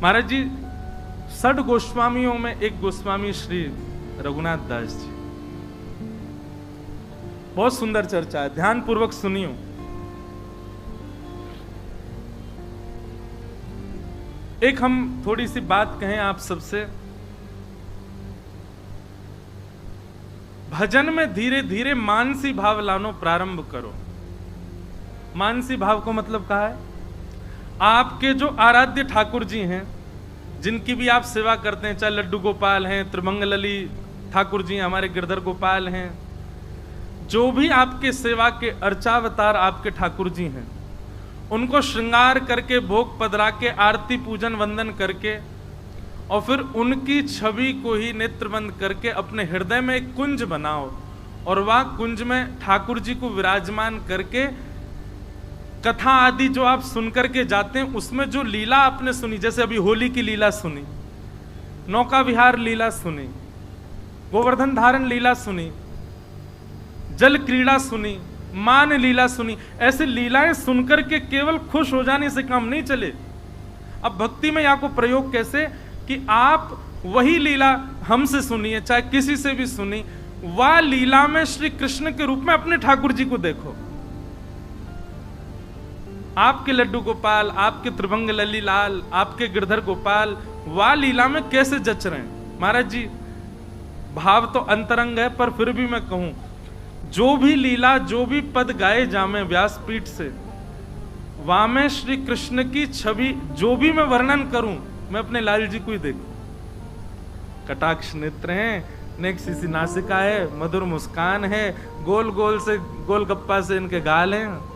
महाराज जी, 6 गोस्वामियों में एक गोस्वामी श्री रघुनाथ दास जी, बहुत सुंदर चर्चा है, ध्यान पूर्वक सुनियो। एक हम थोड़ी सी बात कहें आप सबसे, भजन में धीरे धीरे मानसी भाव लानो प्रारंभ करो। मानसी भाव को मतलब कहा है, आपके जो आराध्य ठाकुर जी हैं, जिनकी भी आप सेवा करते हैं, चाहे लड्डू गोपाल हैं, त्रिमंगलली ठाकुर जी हमारे गिरधर गोपाल हैं, जो भी आपके सेवा के अर्चावतार आपके ठाकुर जी हैं, उनको श्रृंगार करके, भोग पधरा के, आरती पूजन वंदन करके, और फिर उनकी छवि को ही नेत्रबंद करके अपने हृदय में एक कुंज बनाओ, और वह कुंज में ठाकुर जी को विराजमान करके कथा आदि जो आप सुनकर के जाते हैं, उसमें जो लीला आपने सुनी, जैसे अभी होली की लीला सुनी, नौका विहार लीला सुनी, गोवर्धन धारण लीला सुनी, जल क्रीड़ा सुनी, मान लीला सुनी, ऐसे लीलाएं सुनकर के केवल खुश हो जाने से काम नहीं चले। अब भक्ति में यहाँ को प्रयोग कैसे, कि आप वही लीला हमसे सुनिए, चाहे किसी से भी सुनी, वह लीला में श्री कृष्ण के रूप में अपने ठाकुर जी को देखो। आपके लड्डू गोपाल, आपके त्रिभंग लली लाल, आपके गिरधर गोपाल वह लीला में कैसे जच रहे हैं। महाराज जी, भाव तो अंतरंग है, पर फिर भी मैं कहूं, जो भी लीला, जो भी पद गाए जामे व्यासपीठ से, वहां में श्री कृष्ण की छवि जो भी मैं वर्णन करूं, मैं अपने लाल जी को ही देखूं। कटाक्ष नेत्र हैं, नेक्सी सी नासिका है, मधुर मुस्कान है, गोल गोल से गोलगप्पा से इनके गाल हैं,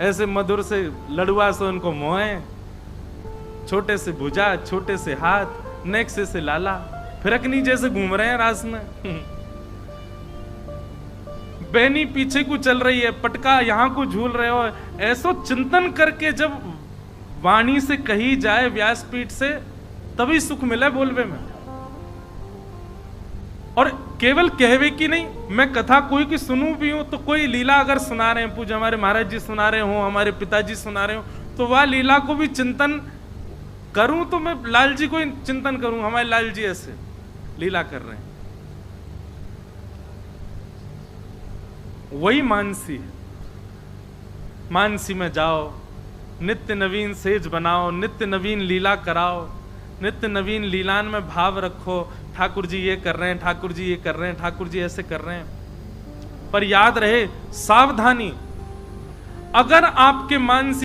ऐसे मधुर से लड़ुआ से उनको मोहे, छोटे से भुजा, छोटे से हाथ, नेक्से से लाला, फिरकनी जैसे घूम रहे हैं रास में। बहनी पीछे को चल रही है, पटका यहां को झूल रहे हो, ऐसो चिंतन करके जब वाणी से कही जाए व्यासपीठ से, तभी सुख मिले बोलवे में। और केवल कहवे की नहीं, मैं कथा कोई की सुनूं भी हूं, तो कोई लीला अगर सुना रहे हैं, पूज्य हमारे महाराज जी सुना रहे हो, हमारे पिताजी सुना रहे हो, तो वह लीला को भी चिंतन करूं, तो मैं लाल जी को ही चिंतन करूं, हमारे लाल जी ऐसे लीला कर रहे हैं। वही मानसी है। मानसी में जाओ, नित्य नवीन सेज बनाओ, नित्य नवीन लीला कराओ, नित्य नवीन लीलान में भाव रखो, ठाकुर जी ये कर रहे हैं, ठाकुर जी ये कर रहे हैं, ठाकुर जी ऐसे कर रहे हैं। पर याद रहे, सावधानी, अगर आपके मानसी